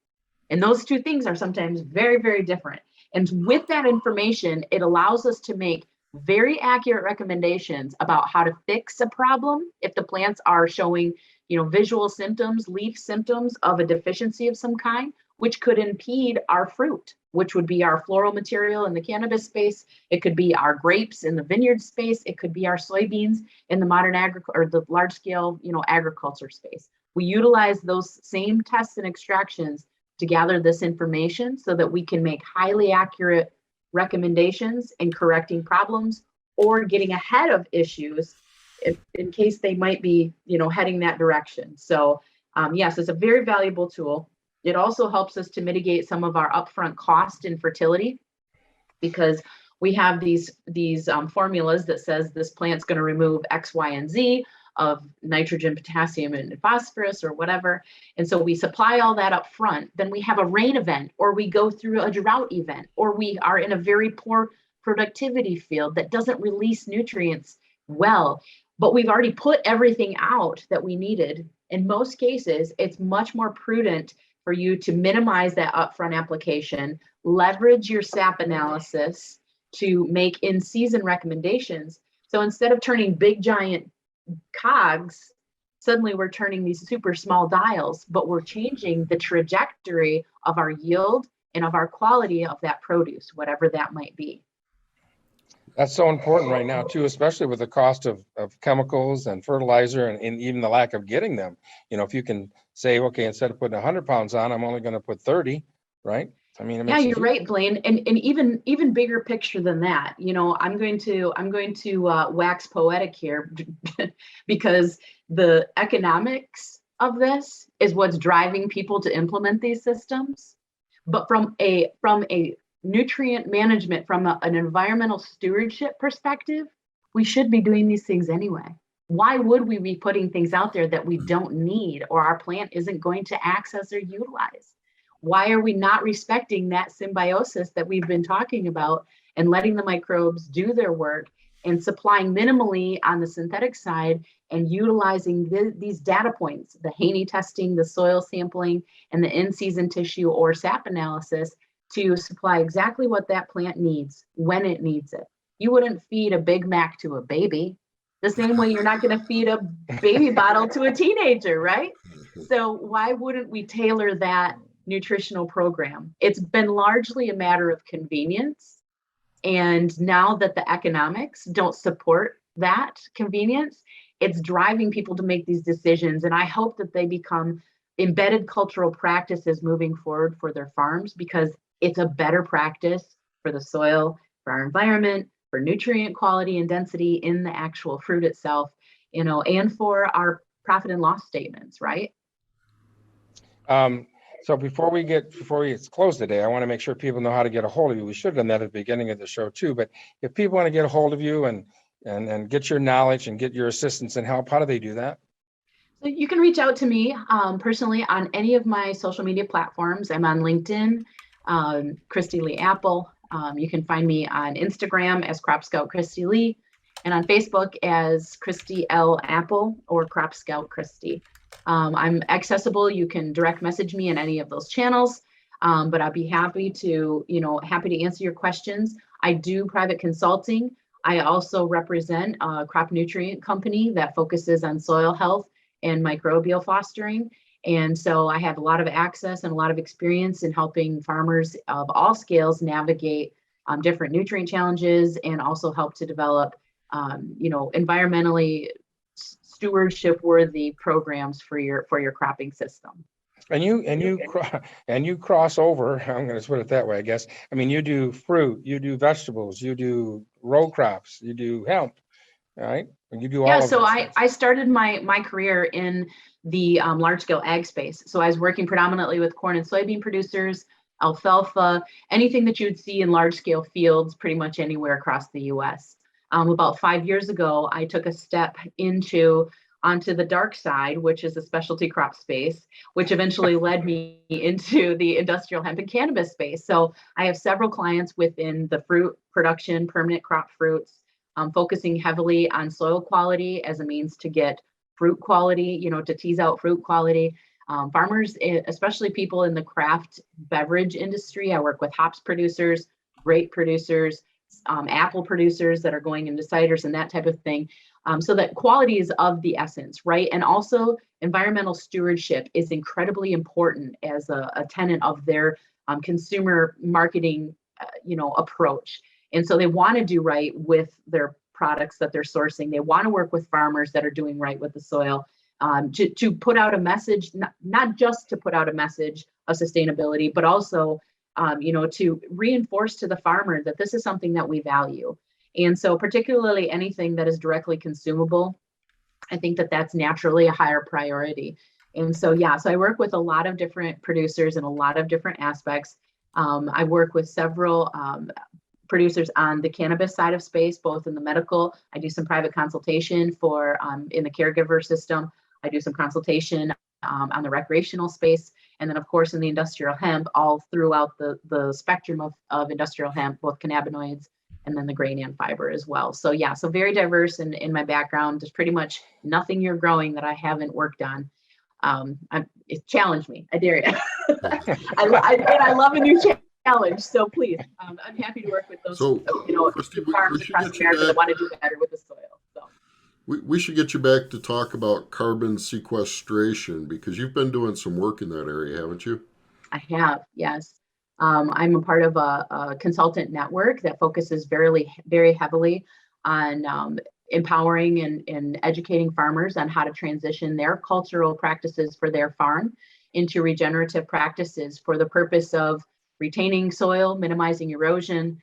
And those two things are sometimes very, very different. And with that information, it allows us to make very accurate recommendations about how to fix a problem if the plants are showing, visual symptoms, leaf symptoms of a deficiency of some kind, which could impede our fruit, which would be our floral material in the cannabis space. It could be our grapes in the vineyard space. It could be our soybeans in the modern or the large scale, agriculture space. We utilize those same tests and extractions to gather this information so that we can make highly accurate recommendations in correcting problems or getting ahead of issues in case they might be, heading that direction. So yes, it's a very valuable tool. It also helps us to mitigate some of our upfront cost in fertility because we have these formulas that says this plant's going to remove X, Y, and Z of nitrogen, potassium, and phosphorus or whatever. And so we supply all that up front. Then we have a rain event, or we go through a drought event, or we are in a very poor productivity field that doesn't release nutrients well, but we've already put everything out that we needed. In most cases, it's much more prudent for you to minimize that upfront application, leverage your SAP analysis to make in-season recommendations. So instead of turning big, giant cogs, suddenly we're turning these super small dials, but we're changing the trajectory of our yield and of our quality of that produce, whatever that might be. That's so important right now too, especially with the cost of chemicals and fertilizer and even the lack of getting them. If you can say, okay, instead of putting 100 pounds on, I'm only going to put 30, right? I mean, yeah, you're right, Blaine. And even bigger picture than that, I'm going to wax poetic here because the economics of this is what's driving people to implement these systems. But from a nutrient management, from an environmental stewardship perspective, we should be doing these things anyway. Why would we be putting things out there that we don't need or our plant isn't going to access or utilize? Why are we not respecting that symbiosis that we've been talking about and letting the microbes do their work and supplying minimally on the synthetic side and utilizing these data points, the Haney testing, the soil sampling, and the in-season tissue or SAP analysis to supply exactly what that plant needs when it needs it? You wouldn't feed a Big Mac to a baby the same way you're not going to feed a baby bottle to a teenager, right? So why wouldn't we tailor that nutritional program? It's been largely a matter of convenience. And now that the economics don't support that convenience, it's driving people to make these decisions. And I hope that they become embedded cultural practices moving forward for their farms, because it's a better practice for the soil, for our environment, for nutrient quality and density in the actual fruit itself, and for our profit and loss statements, right? So before it's closed today, I want to make sure people know how to get a hold of you. We should have done that at the beginning of the show too, but if people want to get a hold of you and get your knowledge and get your assistance and help, how do they do that? So you can reach out to me personally on any of my social media platforms. I'm on LinkedIn, Christie Lee Apple. You can find me on Instagram as Crop Scout Christie Lee, and on Facebook as Christie L Apple or Crop Scout Christie. I'm accessible. You can direct message me in any of those channels, but I'll be happy to, happy to answer your questions. I do private consulting. I also represent a crop nutrient company that focuses on soil health and microbial fostering. And so I have a lot of access and a lot of experience in helping farmers of all scales navigate different nutrient challenges and also help to develop, environmentally stewardship worthy programs for your cropping system. And you cross over, I'm going to put it that way, I guess. I mean, you do fruit, you do vegetables, you do row crops, you do hemp, right? And you do all of so those I started my career in the large scale ag space. So I was working predominantly with corn and soybean producers, alfalfa, anything that you would see in large scale fields, pretty much anywhere across the US. About 5 years ago, I took a step onto the dark side, which is a specialty crop space, which eventually led me into the industrial hemp and cannabis space. So I have several clients within the fruit production, permanent crop fruits, focusing heavily on soil quality as a means to get fruit quality, to tease out fruit quality. Farmers, especially people in the craft beverage industry, I work with hops producers, grape producers, apple producers that are going into ciders and that type of thing. So that quality is of the essence, right? And also environmental stewardship is incredibly important as a tenet of their consumer marketing, approach. And so they want to do right with their products that they're sourcing. They want to work with farmers that are doing right with the soil, to put out a message, not just to put out a message of sustainability, but also, to reinforce to the farmer that this is something that we value. And so particularly anything that is directly consumable, I think that that's naturally a higher priority. And so, so I work with a lot of different producers in a lot of different aspects. I work with several producers on the cannabis side of space, both in the medical. I do some private consultation for in the caregiver system. I do some consultation on the recreational space. And then, of course, in the industrial hemp, all throughout the spectrum of industrial hemp, both cannabinoids and then the grain and fiber as well. So, so very diverse in my background. There's pretty much nothing you're growing that I haven't worked on. It challenged me. I dare you. I love a new challenge. So please, I'm happy to work with those, Christie, farmers across America that want to do better with the soil. So. We should get you back to talk about carbon sequestration because you've been doing some work in that area, haven't you? I have, yes. I'm a part of a consultant network that focuses very heavily on empowering and educating farmers on how to transition their cultural practices for their farm into regenerative practices for the purpose of retaining soil, minimizing erosion,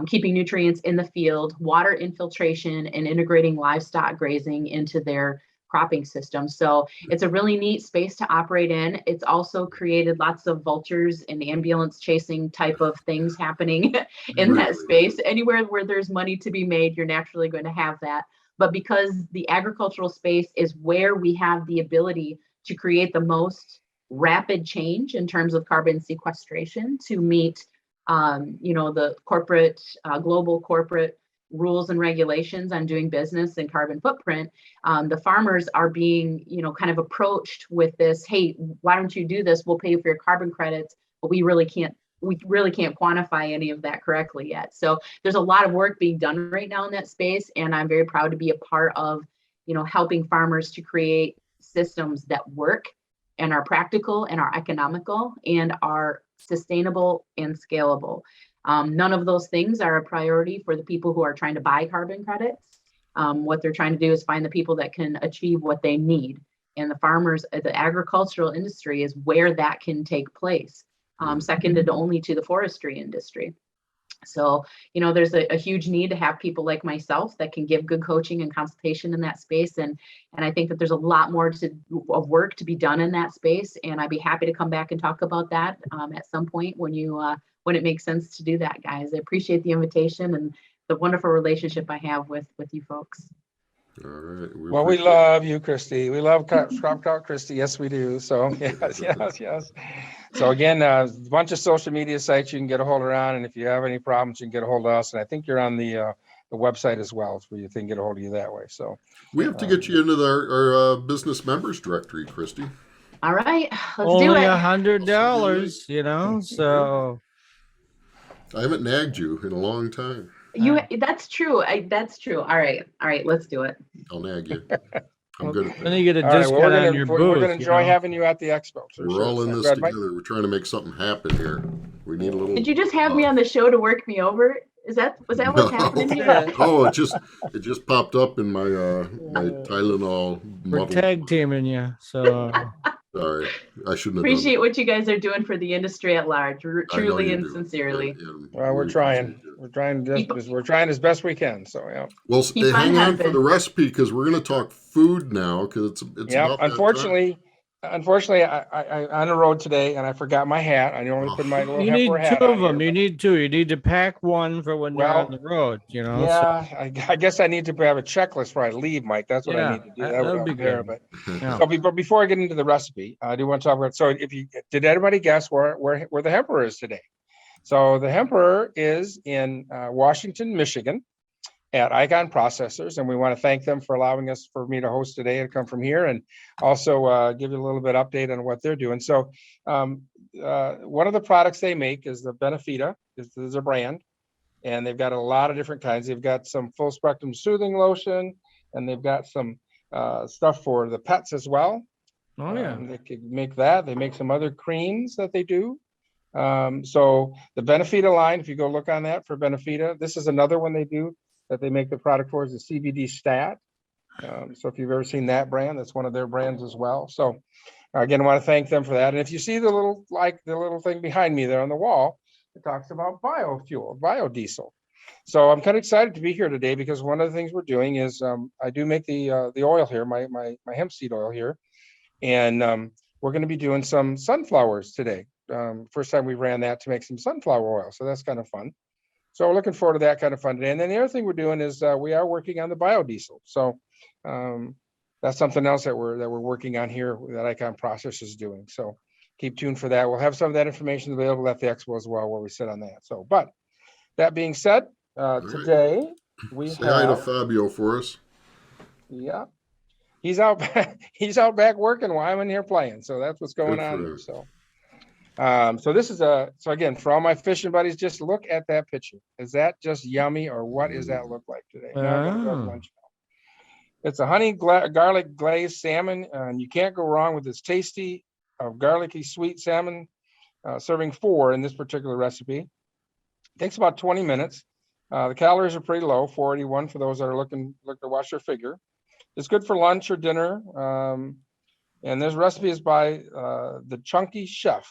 keeping nutrients in the field, water infiltration, and integrating livestock grazing into their cropping system. So it's a really neat space to operate in. It's also created lots of vultures and ambulance chasing type of things happening in that space. Anywhere where there's money to be made, you're naturally going to have that. But because the agricultural space is where we have the ability to create the most rapid change in terms of carbon sequestration to meet the corporate, global corporate rules and regulations on doing business and carbon footprint, the farmers are being, kind of approached with this, hey, why don't you do this? We'll pay you for your carbon credits, but we really can't quantify any of that correctly yet. So there's a lot of work being done right now in that space. And I'm very proud to be a part of, helping farmers to create systems that work and are practical and are economical and are sustainable and scalable. None of those things are a priority for the people who are trying to buy carbon credits. What they're trying to do is find the people that can achieve what they need. And the farmers, the agricultural industry is where that can take place, seconded only to the forestry industry. So, there's a huge need to have people like myself that can give good coaching and consultation in that space. And I think that there's a lot more of work to be done in that space. And I'd be happy to come back and talk about that at some point when it makes sense to do that, guys. I appreciate the invitation and the wonderful relationship I have with you folks. All right. Well, we love you, Christy. We love Crop Scout Christie. Yes, we do. So yes. So again, a bunch of social media sites you can get a hold around, and if you have any problems, you can get a hold of us. And I think you're on the website as well, so you can get a hold of you that way. So we have to get you into our business members directory, Christy. All right, let's Only do it. $100, you know, so. I haven't nagged you in a long time. That's true. That's true. All right, let's do it. I'll nag you. I'm good at that. Then you get a all right, discount on your booth. we're going to enjoy having you at the expo. We're all in this together. We're trying to make something happen here. We need a little. Did you just have me on the show to work me over? Was that what's happening here? Oh, it just popped up in my my Tylenol. We're tag teaming you, so. Sorry, I shouldn't have. Appreciate what you guys are doing for the industry at large, truly and sincerely. Well, we're trying. We're trying as best we can. So yeah. Well, hang on for the recipe because we're going to talk food now because it's yeah. Unfortunately, I on the road today and I forgot my hat. I normally put my little. You need hat two of on them. here, You need two. You need to pack one for when you're on the road. You know. Yeah, so. I guess I need to have a checklist before I leave, Mike. That's what I need to do. That would be good. But so before I get into the recipe, I do want to talk about. So, did anybody guess where the hemper is today? So the hemper is in Washington, Michigan, at Icon Processors, and we want to thank them for allowing me to host today and come from here, and also give you a little bit update on what they're doing. So one of the products they make is the Benefita. This is a brand, and they've got a lot of different kinds. They've got some full spectrum soothing lotion, and they've got some stuff for the pets as well. Oh yeah, they could make that. They make some other creams that they do. So the Benefita line, if you go look on that for Benefita, this is another one they do that they make the product for, is the CBD Stat. So if you've ever seen that brand, that's one of their brands as well. So again, I want to thank them for that. And if you see the little thing behind me there on the wall, it talks about biofuel, biodiesel. So I'm kind of excited to be here today because one of the things we're doing is I do make the oil here, my hemp seed oil here, and we're going to be doing some sunflowers today. First time we ran that to make some sunflower oil, so that's kind of fun. So we're looking forward to that kind of fun today. And then the other thing we're doing is we are working on the biodiesel. So that's something else that we're working on here that Icon Process is doing. So keep tuned for that. We'll have some of that information available at the expo as well, where we sit on that. So, but that being said, today we say hi to Fabio for us. Yeah, he's out back working while I'm in here playing. So that's what's going on here. So. So this is so again, for all my fishing buddies, just look at that picture. Is that just yummy, or what does that look like today? It's a honey garlic glazed salmon, and you can't go wrong with this tasty, garlicky sweet salmon. Serving 4 in this particular recipe. It takes about 20 minutes. The calories are pretty low, 481 for those that are looking to watch their figure. It's good for lunch or dinner. And this recipe is by the Chunky Chef.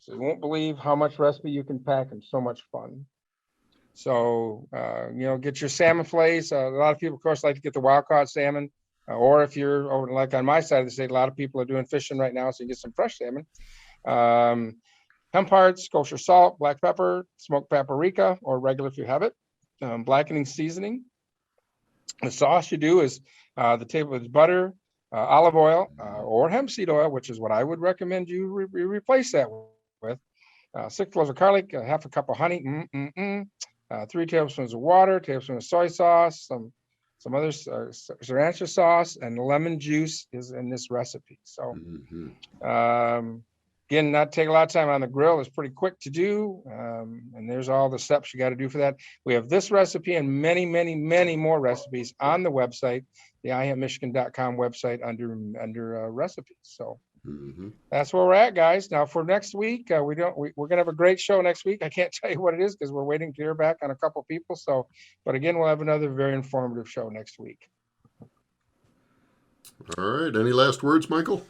So you won't believe how much recipe you can pack and so much fun. So, get your salmon fillets. A lot of people, of course, like to get the wild caught salmon. Or if you're over, like on my side of the state, a lot of people are doing fishing right now, so you get some fresh salmon. Hemp hearts, kosher salt, black pepper, smoked paprika, or regular if you have it. Blackening seasoning. The sauce you do is the table with butter, olive oil, or hemp seed oil, which is what I would recommend you replace that with. 6 cloves of garlic, half a cup of honey, 3 tablespoons of water, tablespoon of soy sauce, some other sriracha sauce, and lemon juice is in this recipe. So, again, not take a lot of time on the grill. It's pretty quick to do, and there's all the steps you got to do for that. We have this recipe and many, many, many more recipes on the website, the ihempmichigan.com website under recipes. So that's where we're at, guys. Now for next week, we're gonna have a great show next week. I can't tell you what it is because we're waiting to hear back on a couple people. So, but again, we'll have another very informative show next week. All right. Any last words, Michael?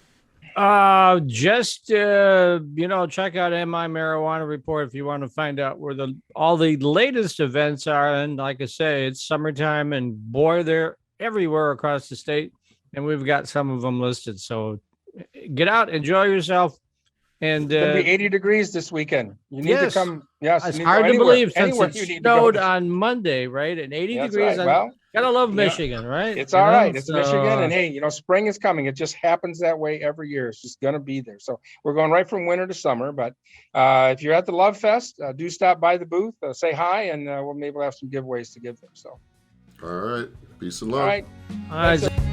Just check out MI Marijuana Report if you want to find out where all the latest events are. And like I say, it's summertime, and boy, they're everywhere across the state, and we've got some of them listed. So get out, enjoy yourself. And it's gonna be 80 degrees this weekend. You need to come. Yes, it's hard to believe since it snowed on Monday, right? And 80 degrees. Right. Well, Gotta love Yeah. Michigan, right? It's You all know, right. It's so, Michigan, and hey, spring is coming. It just happens that way every year. It's just going to be there. So we're going right from winter to summer. But if you're at the Love Fest, do stop by the booth, say hi, and we'll maybe have some giveaways to give them. So, All right. Peace and love. all right. all right, Thanks,